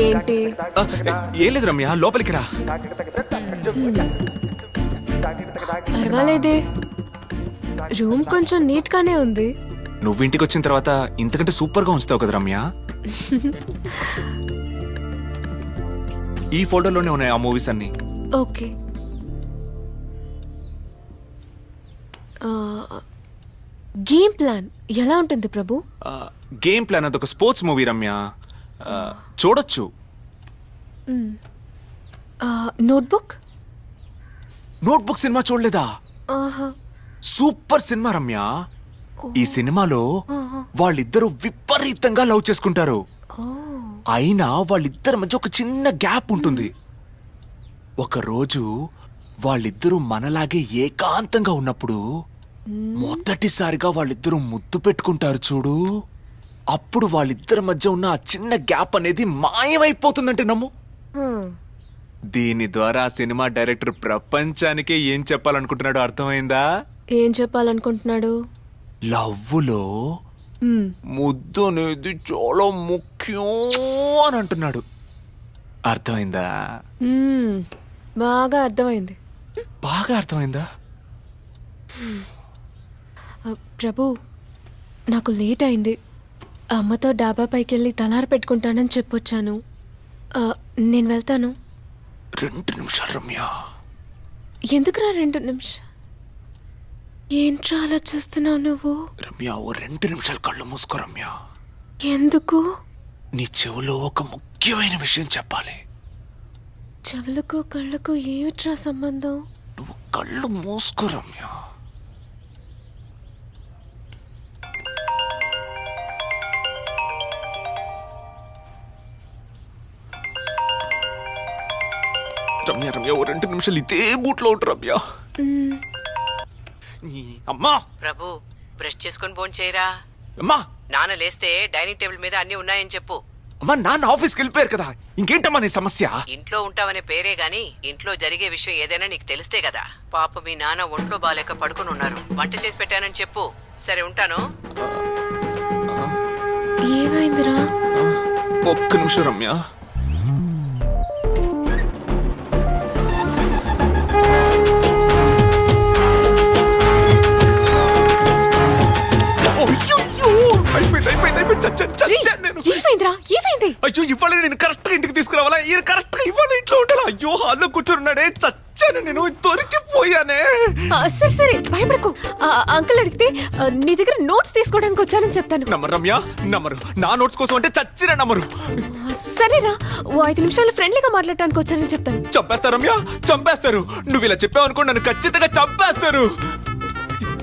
ఏంటి? ఏం లేదు రమ్య, లోపలికి రా. పర్వాలేదే, రూమ్ కొంచెం నీట్ గానే ఉంది. నువ్వు ఇంటికి వచ్చిన తర్వాత ఇంతకంటే సూపర్ గా ఉంచుతావు కదా రమ్య. ఈ ఫోటోలోనే ఉన్నాయి ఆ మూవీస్ అన్ని. ఓకే. గేమ్ ప్లాన్ ఎలా ఉంటుంది ప్రభు? గేమ్ ప్లాన్ అది ఒక స్పోర్ట్స్ మూవీ రమ్య, చూడొచ్చు. నోట్బుక్? నోట్బుక్ సినిమా చూడలేదా? Super cinema Ramya. ఈ సినిమాలో వాళ్ళిద్దరూ విపరీతంగా లవ్ చేసుకుంటారు. అయినా వాళ్ళిద్దరి మధ్య ఒక చిన్న గ్యాప్ ఉంటుంది. ఒకరోజు వాళ్ళిద్దరూ మనలాగే ఏకాంతంగా ఉన్నప్పుడు మొదటిసారిగా వాళ్ళిద్దరూ ముద్దు పెట్టుకుంటారు చూడు. అప్పుడు వాళ్ళిద్దరి మధ్య ఉన్న ఆ చిన్న గ్యాప్ అనేది మాయమైపోతుందంటే నమ్ము. దీని ద్వారా సినిమా డైరెక్టర్ ప్రపంచానికే ఏం చెప్పాలనుకుంటున్నాడో అర్థమైందా? ఏం చెప్పాలనుకుంటున్నాడు? లవ్వులో ముద్దు అనేది చాలా ముఖ్యం అని అంటున్నాడు. అర్థమైందా? బాగా అర్థమైంది. బాగా అర్థమైందా? ప్రభు, నాకు లేట్ అయింది. అమ్మతో డాబా పైకి వెళ్ళి తలార పెట్టుకుంటానని చెప్పొచ్చాను. నేను వెళ్తాను. 2 నిమిషాలు రమ్య. ఎందుకురా 2 నిమిషాలు? ఏంట్రా అలా చూస్తున్నావు నువ్వు? రమ్య, ఓ 2 నిమిషాలు కళ్ళు మూసుకో రమ్య. ఎందుకు? నీ చెవులో ఒక ముఖ్యమైన విషయం చెప్పాలి. చెవులకు కళ్ళకు ఏమిట్రా సంబంధం? నువ్వు కళ్ళు మూసుకో రమ్య. రమ్య రమ్య, ఓ 2 నిమిషాలు ఇదే బూట్లో ఉంటు రమ్య. అమ్మా ప్రభు, బ్రష్ చేసుకుని ఫోన్ చేయరా. అమ్మా, నాన్న లేస్తే డైనింగ్ టేబుల్ మీద అన్ని ఉన్నాయని చెప్పు. అమ్మా, నాన్న ఆఫీస్కి వెళ్ళిపోయారు కదా, ఇంకేంటమ్మా నీ సమస్య? ఇంట్లో ఉంటావనే పేరే గాని ఇంట్లో జరిగే విషయం ఏదైనా నీకు తెలిస్తే కదా. పాప మీ నాన్న ఒంట్లో బాలేక పడుకుని ఉన్నారు. వంట చేసి పెట్టానని చెప్పు. సరే, ఉంటాను. ఏమైందిరా? ఒక్క నిమిషం రమ్య. అయ్యో, ఇవాళ నేను కరెక్ట్ గా ఇంటికి తీసుకురావాలా? ఈయన కరెక్ట్ గా ఇవాళ ఇంట్లో ఉండాలా? అయ్యో, హాల్లో కూర్చున్నాడే, చచ్చాను నేను, దొరికిపోయానే. సరే సరే, భయపడకు. అంకుల్ అడిగితే నీ దగ్గర నోట్స్ తీసుకోవడానికి వచ్చానని చెప్తాను. నమ్మరు రమ్య, నమ్మరు. నా నోట్స్ కోసం అంటే చచ్చిన నమ్మరు. సరేరా, ఓ 5 నిమిషాలు ఫ్రెండ్లీగా మాట్లాడటానికి వచ్చానని చెప్తాను. చంపేస్తారు రమ్య, చంపేస్తారు. నువ్వు ఇలా చెప్పావు అనుకో, నన్ను ఖచ్చితంగా చంపేస్తారు.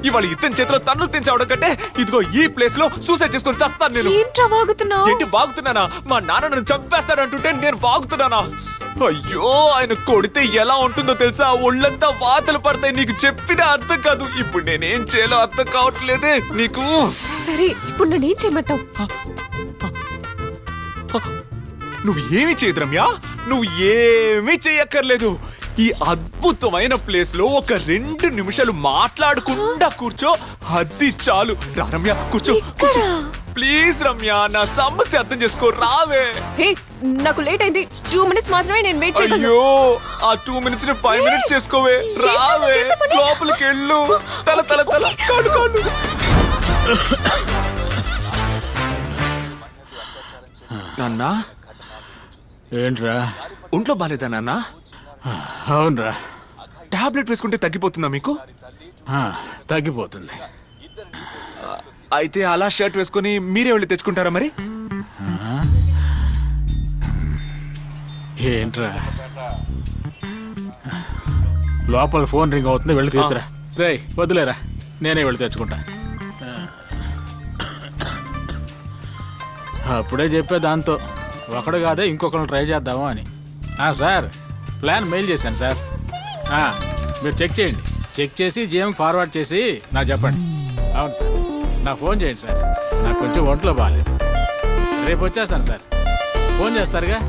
ఇవాళ ఇతని చేతిలో తన్నులు తినవడం కంటే ఇదిగో ఈ ప్లేస్ లో సూసైడ్ చేసుకొని చస్తాను నేను. ఏంట్రా వాగుతున్నావు? ఏంటి వాగుతున్నానా? మా నాన్న నన్ను చంపేస్తాడు అంటుంటే నేను వాగుతున్నానా? అయ్యో, ఆయన కొడితే ఎలా ఉంటుందో తెలుసా? ఒళ్ళంతా వాతలు పడతాయి. నీకు చెప్పినా అర్థం కాదు. ఇప్పుడు నేనేం చేయాలో అర్థం కావట్లేదే నీకు. సరే, ఇప్పుడు నన్ను ఏం చేయమంటావు? నువ్వు ఏమి చేయదు రమ్య, నువ్వు ఏమీ చెయ్యక్కర్లేదు. ఈ అద్భుతమైన ప్లేస్ లో ఒక 2 నిమిషాలు మాట్లాడకుండా కూర్చో, అది చాలు. రా రమ్య, కూర్చో ప్లీజ్. రమ్య, నా సమస్య అర్థం చేసుకో, రావే. హే, నాకు లేట్ అయింది. 2 మినిట్స్ మాత్రమే నేను వెయిట్ చేయగలను. అయ్యో, ఆ 2 మినిట్స్ ని 5 మినిట్స్ చేసుకోవే. రావే, లోపలికి వెళ్ళు. తల తల తల కాడు కాడు. నాన్న, ఏంట్రా? ఒంట్లో బాలేదా నాన్న? అవునరా. టాబ్లెట్ వేసుకుంటే తగ్గిపోతుందా మీకు? తగ్గిపోతుంది. అయితే అలా షర్ట్ వేసుకుని మీరే వెళ్ళి తెచ్చుకుంటారా మరి? ఏంట్రా, లోపల ఫోన్ రింగ్ అవుతుంది, వెళ్ళి తీసురా. రేయ్, వదిలేరా, నేనే వెళ్ళి తెచ్చుకుంటా. అప్పుడే చెప్పే దాంతో ఒకడు కాదే ఇంకొకరు ట్రై చేద్దాము అని. సార్, ప్లాన్ మెయిల్ చేశాను సార్. మీరు చెక్ చేయండి. చెక్ చేసి జీఎంకి ఫార్వర్డ్ చేసి నాకు చెప్పండి. అవును సార్, నాకు ఫోన్ చేయండి సార్. నాకు కొంచెం ఒంట్లో బాగాలేదు. రేపు వచ్చేస్తాను సార్. ఫోన్ చేస్తారుగా?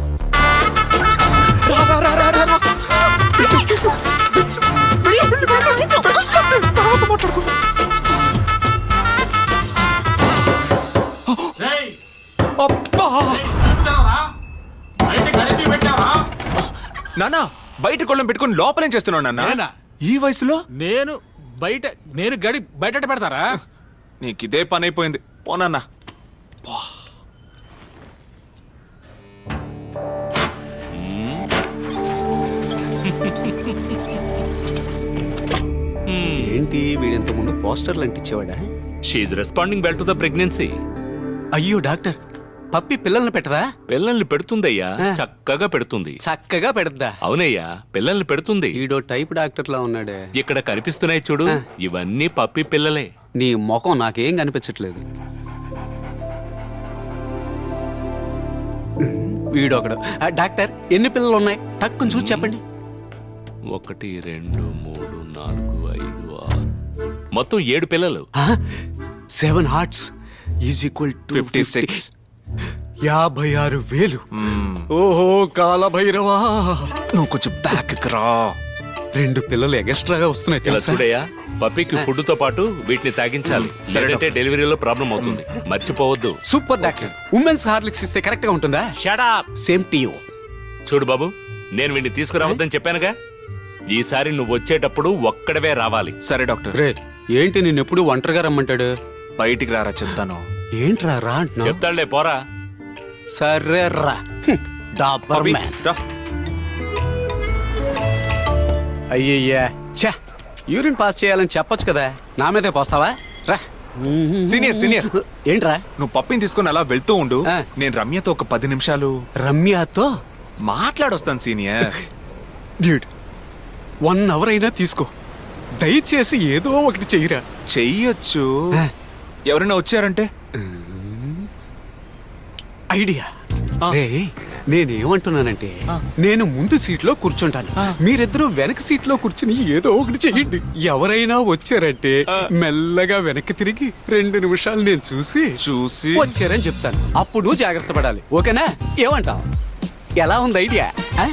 అప్ నానా బయట కొళ్ళం పెట్టుకుని లోపలేం చేస్తున్నావు నాన్న నేనా? ఈ వయసులో నేను గడి బయట పెడతారా? నీకు ఇదే పని అయిపోయింది పోనన్నా. ఏంటి వీడింత ముందు పోస్టర్లు అంటించేవాడా? She's responding well to the pregnancy. అయ్యో డాక్టర్, పప్పి పిల్లల్ని పెట్టదా? పిల్లల్ని పెడుతుందయ్యా, ఆ. చక్కగా పెడుతుంది. చక్కగా పెడద్దా? అవునయ్యా, పిల్లల్ని పెడుతుంది. ఈడో టైప్ డాక్టర్ లా ఉన్నాడే. ఇక్కడ కనిపిస్తున్నాయి చూడు, ఇవన్నీ పప్పి పిల్లలే. నీ ముఖం నాకేం కనిపించట్లేదు. వీడొకడు. డాక్టర్ ఎన్ని పిల్లలు ఉన్నాయి టక్కుని చూసి చెప్పండి. 1 2 3 4 5 6 మొత్తం 7 పిల్లలు. 7 hearts ఈజ్ ఈక్వల్ టు 56. 56,000. ఓహో కాలభైరవా, నువ్వు కొంచెం బ్యాక్ రా. 2 పిల్లలు ఎక్స్ట్రాగా వస్తున్నాయి ఇలా తెలుసా? చూడయ్యా, పప్పికి ఫుడ్ తో పాటు వీటిని తాగించాలి, లేదంటే డెలివరీలో ప్రాబ్లం అవుతుంది. మర్చిపోవద్దు. Super doctor. ఉమెన్స్ హార్లిక్స్ ఇస్తే కరెక్ట్ గా ఉంటుందా? Shut up. Same to you. చూడు బాబు, నేను వీడిని తీసుకురావద్దని చెప్పానుగా. ఈసారి నువ్వు వచ్చేటప్పుడు ఒక్కడవే రావాలి. సరే డాక్టర్, రే ఏంటి నిన్నెప్పుడు ఒంటరిగా రమ్మంటాడు? బయటికి రారా చెప్తాను. ఏంట్రా రా అంటున్నావు? చెప్తాడులే, పోరా. సరే రా. డాబర్ పప్పి, మ్యాన్. రా. అయ్యయ్యా ఛా, యూరిన్ పాస్ చేయాలని చెప్పొచ్చు కదా, నా మీదే పోస్తావా? రా. సీనియర్ ఏంట్రా? నువ్వు పప్పిని తీసుకొని అలా వెళ్తూ ఉండు. ఆ. నేను రమ్యతో ఒక 10 నిమిషాలు రమ్యతో మాట్లాడొస్తాను సీనియర్. డ్యూడ్ 1 hour అయినా తీసుకో, దయచేసి ఏదో ఒకటి చెయ్యరా. చెయ్యొచ్చు. ఆ. ఎవరైనా వచ్చారంటే ఐడియా. ఆ. రే నేనేమంటున్నానంటే, ఆ. నేను ముందు సీట్లో కూర్చుంటాను, ఆ. మీరిద్దరూ వెనక సీట్లో కూర్చుని ఏదో ఒకటి చెయ్యండి. ఎవరైనా వచ్చారంటే ఆ. మెల్లగా వెనక్కి తిరిగి 2 నిమిషాలు నేను చూసి వచ్చారని చెప్తాను. అప్పుడు జాగ్రత్త పడాలి, ఓకేనా? ఏమంటావ్? ఎలా ఉంది ఐడియా? ఆ?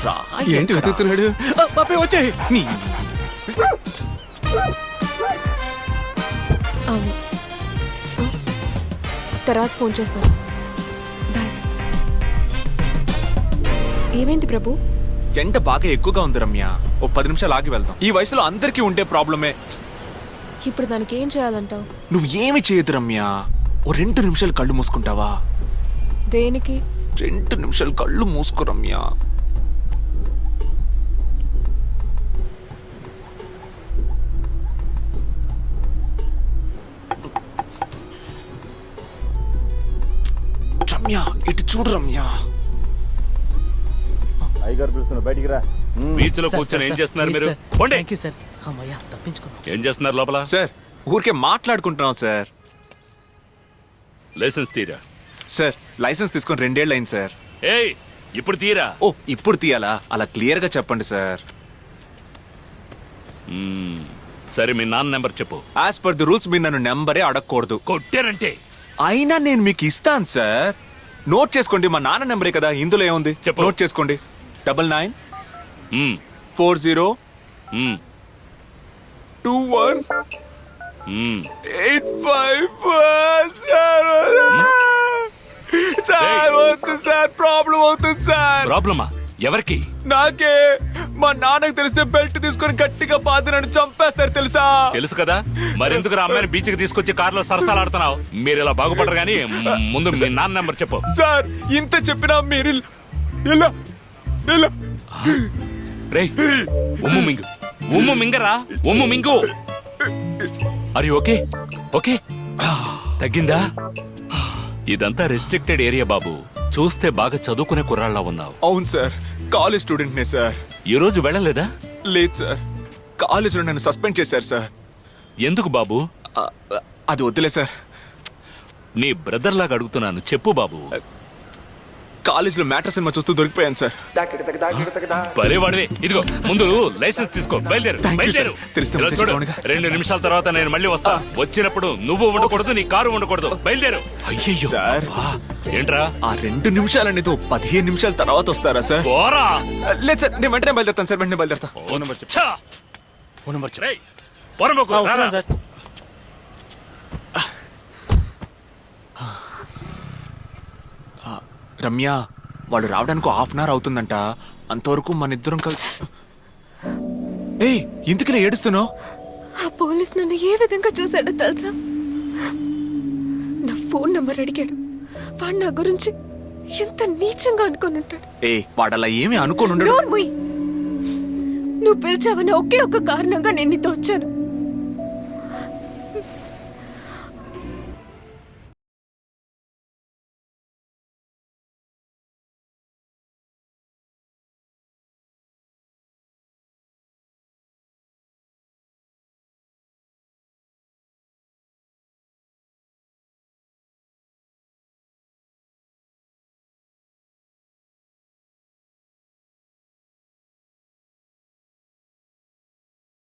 రా, ఏంటి వెతుకుతున్నాడు? పాపే వచ్చాయి. అవును. తర్వాత ఫోన్ చేస్తాను. బాయ్. ఏమైంది ప్రభు? ఎండ బాగా ఎక్కువగా ఉంది రమ్య. ఓ 10 నిమిషాలు ఆగి వెళ్దాం. ఈ వయసులో అందరికీ ఉండే ప్రాబ్లమే. ఇప్పుడు దానికి ఏం చేయాలంటావు? నువ్వు ఏమి చేయదు రమ్య. ఓ 2 నిమిషాలు కళ్ళు మూసుకుంటావా? దేనికి? 2 నిమిషాలు కళ్ళు మూసుకో రమ్య. రమ్య ఇటు చూడు రమ్య. బీచ్ లో కూర్చొని ఏం చేస్తున్నారు మీరు? పోండి. ఏం చేస్తున్నారు లోపల? సార్ ఊరికే మాట్లాడుకుంటున్నాం సార్. లైసెన్స్ తీరా. సార్ లైసెన్స్ తీసుకొని 2 ఏళ్ళు అయింది సార్. ఏయ్, ఇప్పుడు తీరా. ఓ ఇప్పుడు తీయాలా? అలా క్లియర్ గా చెప్పండి సార్. సరే, మీ నాన్న నెంబర్ చెప్పు. యాజ్ పర్ ది రూల్స్ మీరు నన్ను నెంబరే అడగకూడదు. కొట్టారంటే అయినా నేను మీకు ఇస్తాను సార్. నోట్ చేసుకోండి, మా నాన్న నెంబరే కదా, ఇందులో ఏముంది? చెప్పు. నోట్ చేసుకోండి. 99 మ్మ్, 40 మ్మ్, 21 మ్మ్. 854 సార్. సార్ వద్దు సార్, ప్రాబ్లం అవుతుంది సార్. ప్రాబ్లమా? ఎవరికి? నాకే. మా నాన్నకు తెలిస్తే బెల్ట్ తీసుకొని గట్టిగా బాధ నన్ను చంపేస్తారు తెలుసా? తెలుసు కదా, మరెందుకు రా అమ్మాయిని బీచ్ కి తీసుకొచ్చి కారులో సరసాలాడుతున్నావు? మీరు ఇలా బాగుపడరు గానీ ముందు మీ నాన్న నెంబర్ చెప్పు. సార్ ఇంత చెప్పినా మీరు ఇలా ఇలా రేయ్, ఉమ్ము మింగు, ఉమ్ము మింగరా, ఉమ్ము మింగు. అరే ఓకే ఓకే, తగ్గిందా? ఇదంతా రెస్ట్రిక్టెడ్ ఏరియా బాబు. చూస్తే బాగా చదువుకునే కుర్రాళ్ళ ఉన్నావు. అవును సార్, కాలేజ్ స్టూడెంట్ నే సార్. ఈ రోజు వెళ్ళలేదా? లేదు సార్, కాలేజీలో నన్ను సస్పెండ్ చేశారు సార్. ఎందుకు బాబు? అది వద్దులే సార్. నీ బ్రదర్ లాగా అడుగుతున్నాను, చెప్పు బాబు. కాలేజీలో మ్యాటర్ సినిమా చూస్తూ దొరికిపోయాను సార్. పరేవాడివే. ఇదిగో ముందు లైసెన్స్ తీసుకో, బయలుదేరు Thank you, బయలుదేరు. sir. తెలిస్తే ఇలా ముందే చూడు, చెప్పనుగా. 2 నిమిషాల తర్వాత నేను మళ్ళీ వస్తా. వచ్చినప్పుడు నువ్వు ఉండకూడదు, నీ కారు ఉండకూడదు. బయలుదేరు. అయ్యయ్యో సార్. అబ్బా. ఏంట్రా? ఆ 2 నిమిషాలు అనేది 15 నిమిషాల తర్వాత వస్తారా సార్? పోరా. లేదు సార్, నేను వెంటనే బయలుదేరుతాను సార్, వెంటనే బయలుదేరుతా. ఫోన్ నెంబర్ చెప్పు. ఛా! రేయ్, పొరమోకు, రారా. రమ్య వాడు రావడానికి హాఫ్ అన్ అవర్ అవుతుందంట. అంతవరకు మన ఇద్దరం కలిసి. ఏయ్, ఇంతకిలా ఏడుస్తున్నావు? ఆ పోలీస్ నన్ను ఏ విధంగా చూశాడో తెలుసా? నా ఫోన్ నంబర్ అడిగాడు. వాడు నా గురించి ఎంత నీచంగా అనుకొని ఉంటాడు. ఏ, వాడలా ఏమీ అనుకోనుండడు. నోరు మూయ్. నువ్వు పిలిచావని ఒకే ఒక్క కారణంగా నేను నీతో వచ్చాను.